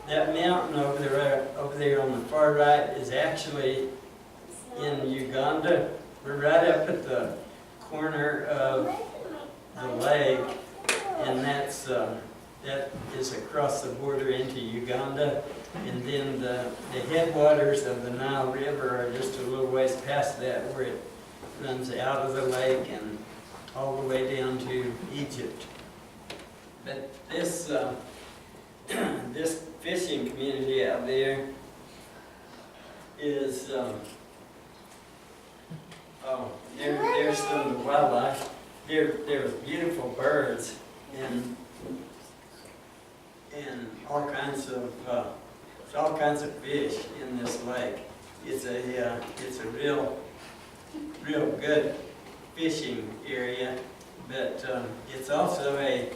that mountain over there on the far right is actually in Uganda. We're right up at the corner of the lake, and that is across the border into Uganda. And then the headwaters of the Nile River are just a little ways past that, where it runs out of the lake and all the way down to Egypt. But this this fishing community out there is there's some wildlife. There's beautiful birds and all kinds of fish in this lake. It's a real good fishing area, but it's also a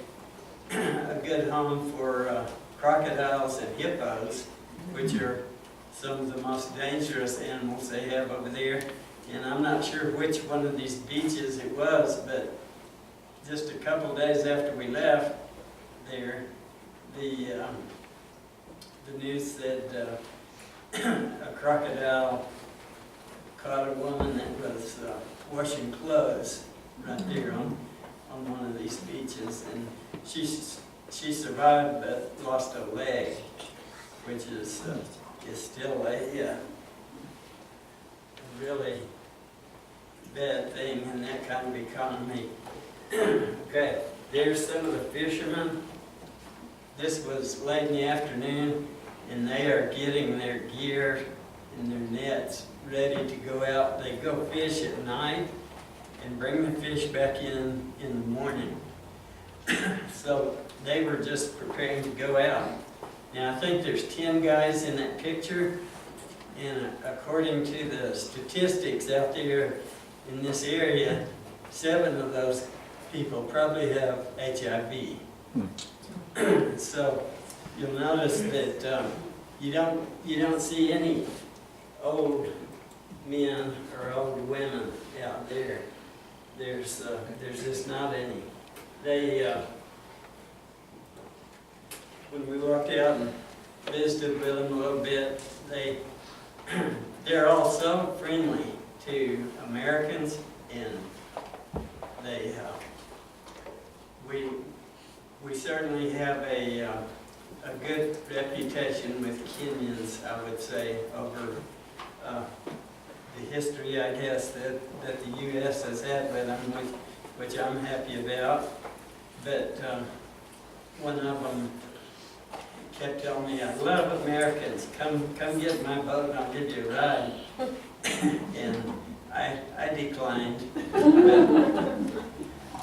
good home for crocodiles and hippos, which are some of the most dangerous animals they have over there. And I'm not sure which one of these beaches it was, but just a couple days after we left there, the news said a crocodile caught a woman that was washing clothes right there on one of these beaches, and she survived but lost a leg, which is still a really bad thing in that kind of economy. Okay, there's some of the fishermen. This was late in the afternoon, and they are getting their gear and their nets ready to go out. They go fish at night and bring the fish back in the morning. So they were just preparing to go out. Now I think there's 10 guys in that picture, and according to the statistics out there in this area, 7 of those people probably have HIV. So you'll notice that you don't see any old men or old women out there. There's just not any. They when we walked out and visited with them a little bit, they're all so friendly to Americans, and we certainly have a good reputation with Kenyans, I would say, over the history, I guess, that the U.S. has had with them, which I'm happy about. But one of them kept telling me, "I love Americans. Come get my boat, I'll give you a ride." And I declined.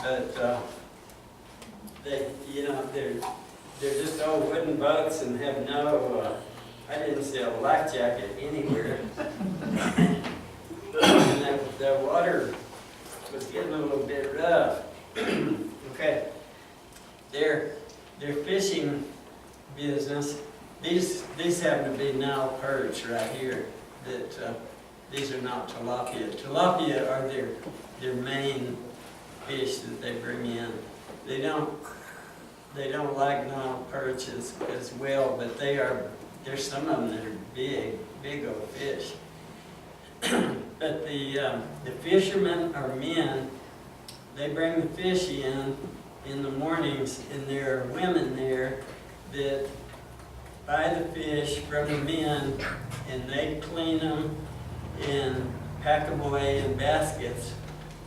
But they're just old wooden boats and have no. I didn't see a life jacket anywhere. And the water was getting a little bit rough. Okay, their fishing business. These happen to be Nile perch right here. That these are not tilapia. Tilapia are their main fish that they bring in. They don't like Nile perch as well, but there's some of them that are big old fish. But the fishermen are men. They bring the fish in the mornings, and there are women there that buy the fish from the men, and they clean them and pack them away in baskets,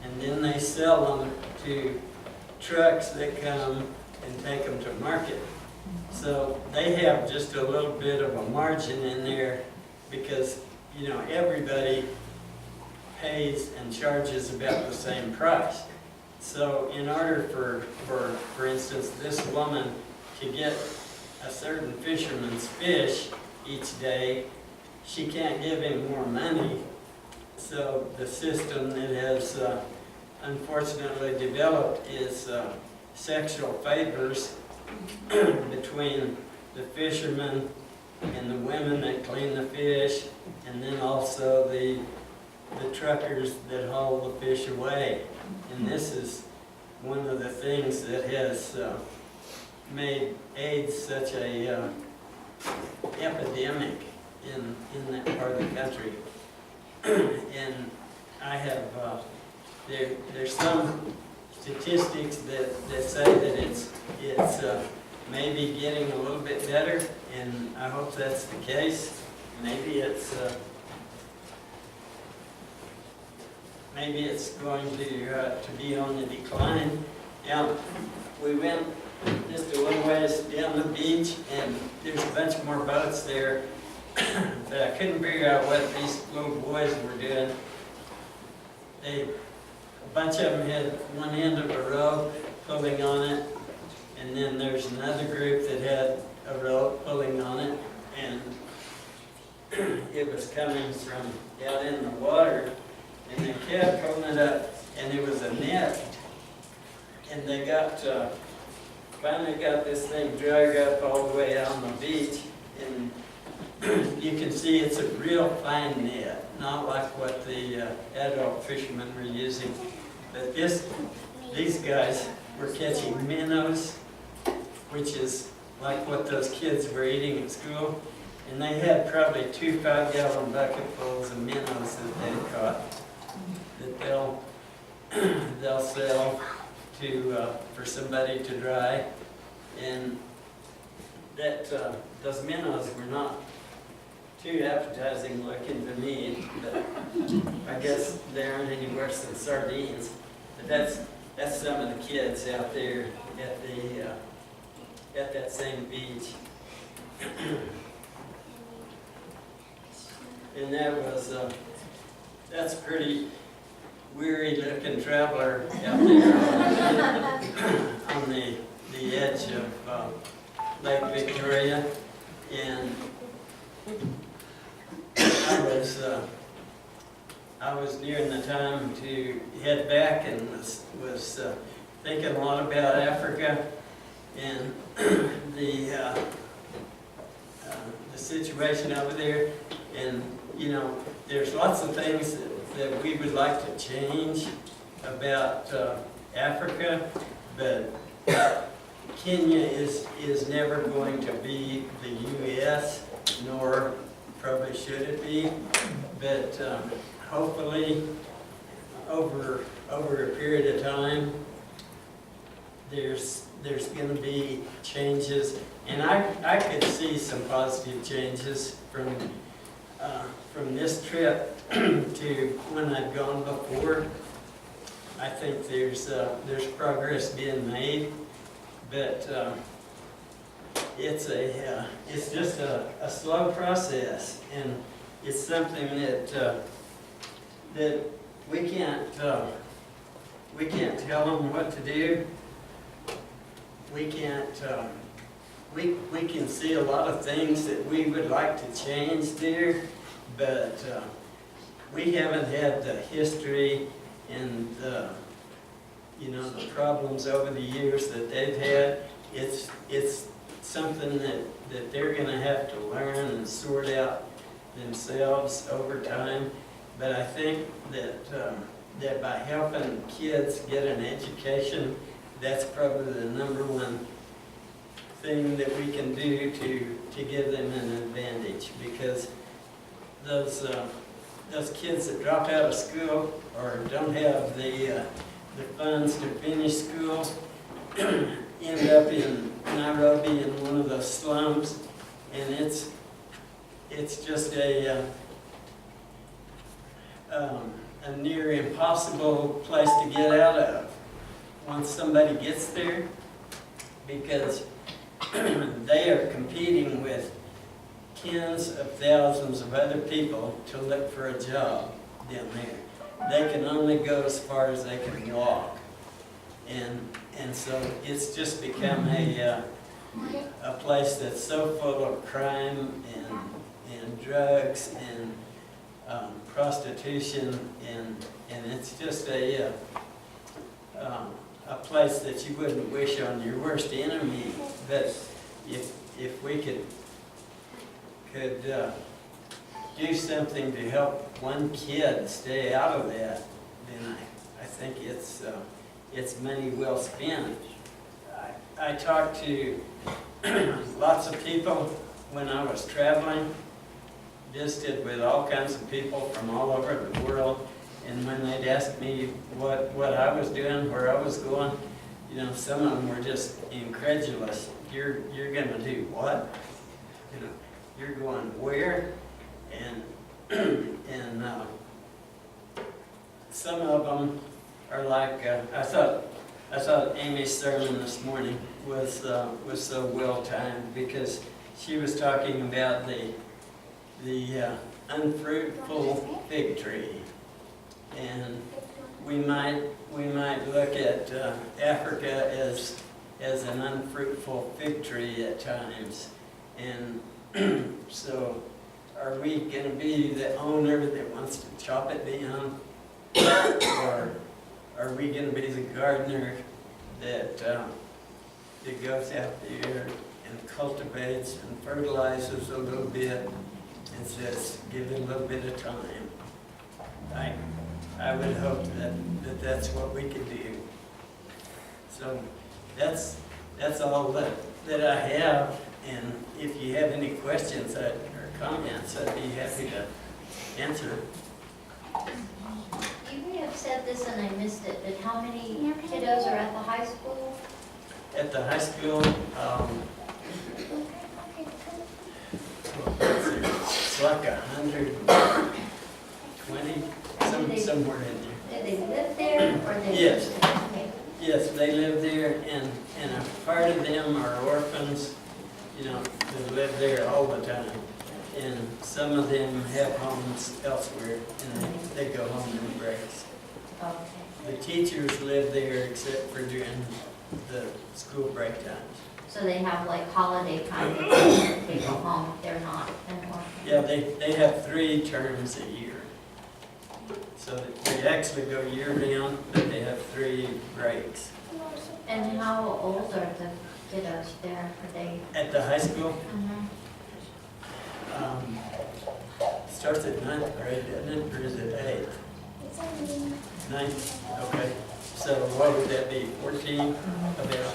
and then they sell them to trucks that come and take them to market. So they have just a little bit of a margin in there, because everybody pays and charges about the same price. So in order for instance, this woman to get a certain fisherman's fish each day, she can't give him more money. So the system that has unfortunately developed is sexual favors between the fishermen and the women that clean the fish, and then also the truckers that haul the fish away. And this is one of the things that has made AIDS such a epidemic in that part of the country. And I have, there's some statistics that say that it's maybe getting a little bit better, and I hope that's the case. Maybe it's going to be on the decline. Now, we went just a little ways down the beach, and there's a bunch more boats there, but I couldn't figure out what these little boys were doing. A bunch of them had one end of a rope pulling on it, and then there's another group that had a rope pulling on it, and it was coming from out in the water, and they kept pulling it up, and there was a net, and they finally got this thing dragged up all the way out on the beach, and you can see it's a real fine net, not like what the adult fishermen were using. But these guys were catching minnows, which is like what those kids were eating at school. And they had probably 2 5-gallon bucketfuls of minnows that they caught, that they'll sell for somebody to dry. And that those minnows were not too appetizing looking to me, but I guess they aren't any worse than sardines. But that's some of the kids out there at that same beach. And that's a pretty weary looking traveler out there on the edge of Lake Victoria. And I was nearing the time to head back, and was thinking a lot about Africa and the situation over there. And there's lots of things that we would like to change about Africa, but Kenya is never going to be the U.S., nor probably should it be. But hopefully, over a period of time, there's going to be changes, and I could see some positive changes from this trip to when I've gone before. I think there's progress being made, but it's just a slow process, and it's something that we can't tell them what to do. We can't. We can see a lot of things that we would like to change there, but we haven't had the history and the problems over the years that they've had. It's something that they're going to have to learn and sort out themselves over time. But I think that by helping kids get an education, that's probably the #1 thing that we can do to give them an advantage, because those kids that drop out of school or don't have the funds to finish school end up in Nairobi in one of those slums, and it's just a near impossible place to get out of once somebody gets there, because they are competing with tens of thousands of other people to look for a job down there. They can only go as far as they can walk, and so it's just become a place that's so full of crime and drugs and prostitution, and it's just a place that you wouldn't wish on your worst enemy. But if we could do something to help one kid stay out of that, then I think it's money well spent. I talked to lots of people when I was traveling, visited with all kinds of people from all over the world, and when they'd ask me what I was doing, where I was going, you know, some of them were just incredulous. You're gonna do what? You know, you're going where? And some of them are like, I thought Amy's sermon this morning was so well timed, because she was talking about the unfruitful fig tree, and we might look at Africa as an unfruitful fig tree at times, and so are we going to be the owner that wants to chop it down, or are we going to be the gardener that goes out there and cultivates and fertilizes a little bit and says, give it a little bit of time? I would hope that's what we could do. So that's all that I have, and if you have any questions or comments, I'd be happy to answer. You may have said this and I missed it, but how many kiddos are at the high school? At the high school, it's like 120, somewhere in there. Do they live there or they? Yes. Okay. Yes, they live there, and a part of them are orphans, you know, that live there all the time. And some of them have homes elsewhere, and they go home in breaks. Okay. The teachers live there except for during the school break times. So they have like holiday time, they go home, they're not anymore. Yeah, they have 3 terms a year. So they actually go year-round, but they have 3 breaks. And how old are the kiddos there? Are they? At the high school, Mhm. starts at 9th grade, doesn't it, or is it 8th? 9th, okay. So what would that be, 14? About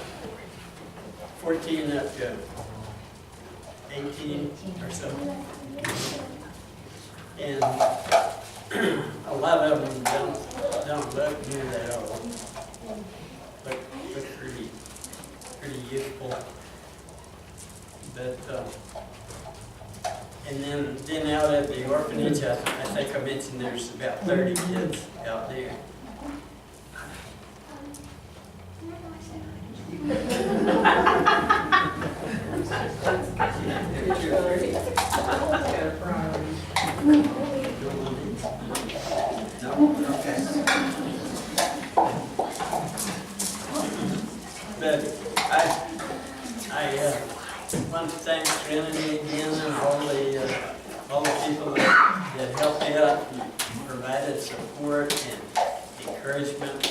14 up to 18 or so. And a lot of them don't look near that old. Look pretty youthful. But and then out at the orphanage, I think I mentioned there's about 30 kids out there. No? Okay. But I want to thank Trinity again and all the people that helped out and provided support and encouragement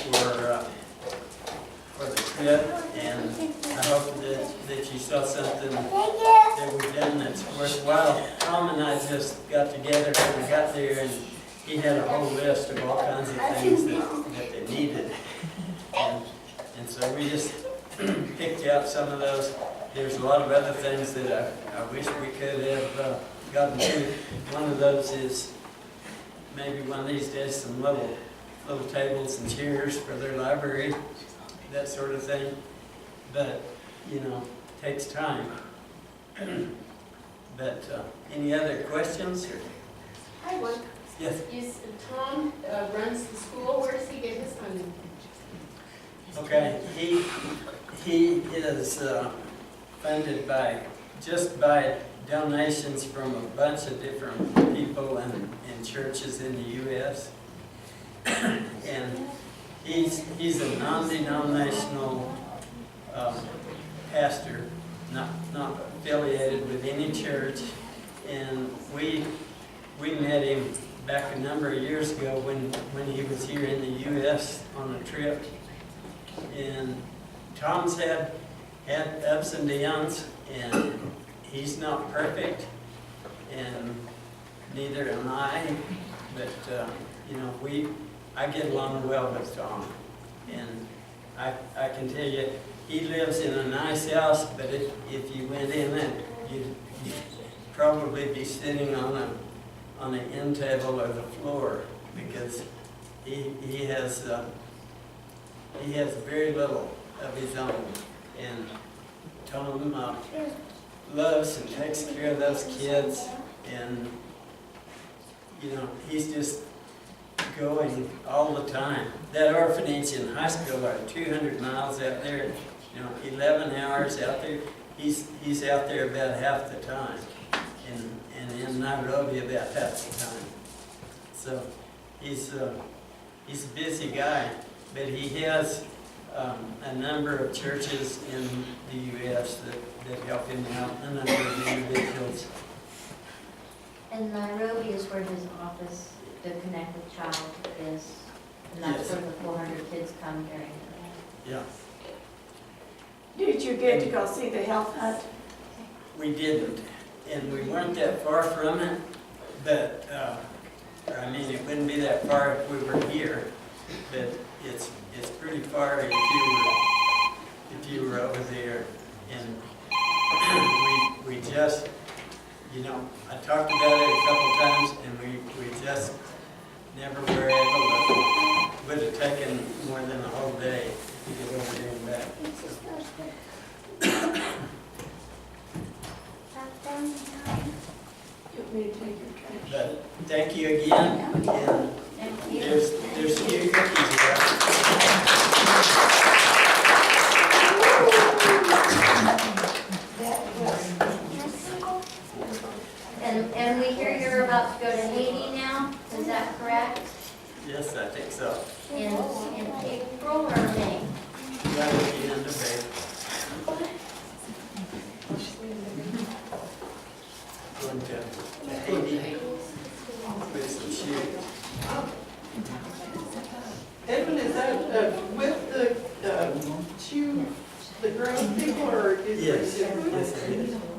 for the trip, and I hope that you saw something that we've done that's worthwhile. Tom and I just got together when we got there, and he had a whole list of all kinds of things that they needed, and so we just picked out some of those. There's a lot of other things that I wish we could have gotten to. One of those is maybe one of these days some little tables and chairs for their library, that sort of thing. But, you know, it takes time. But any other questions? Or? I have one. Yes. Tom runs the school. Where does he get his funding? Okay, he is funded by donations from a bunch of different people and churches in the U.S. And he's a non-denominational pastor, not affiliated with any church. And we met him back a number of years ago when he was here in the U.S. on a trip. And Tom's had ups and downs, and he's not perfect, and neither am I. But you know, I get along well with Tom, and I can tell you, he lives in a nice house. But if you went in it, probably be sitting on the end table or the floor, because he has very little of his own. And Tom loves and takes care of those kids, and you know, he's just going all the time. That orphanage and high school are 200 miles out there, you know, 11 hours out there. He's out there about half the time, and in Nairobi about half the time. So he's a busy guy, but he has a number of churches in the U.S. that help him out, a number of individuals. And Nairobi is where his office, the Connect with Child, is, and that's Yes. where the 400 kids come during the day. Yeah, Did you get to go see the health hut? we didn't, and we weren't that far from it, but, I mean, it wouldn't be that far if we were here, but it's pretty far if you were over there. And we just, you know, I talked about it a couple times, and we just never were able to, would have taken more than a whole day to get over there and back. You want me to take your trash? But thank you again, and Thank you. there's a few cookies around. And we hear you're about to go to Haiti now, is that correct? Yes, I think so. In April or May? Right at the end of April. Going to Haiti with some shoes. Edwin, is that with the shoe, the ground people, or is Yes, it? yes, it is.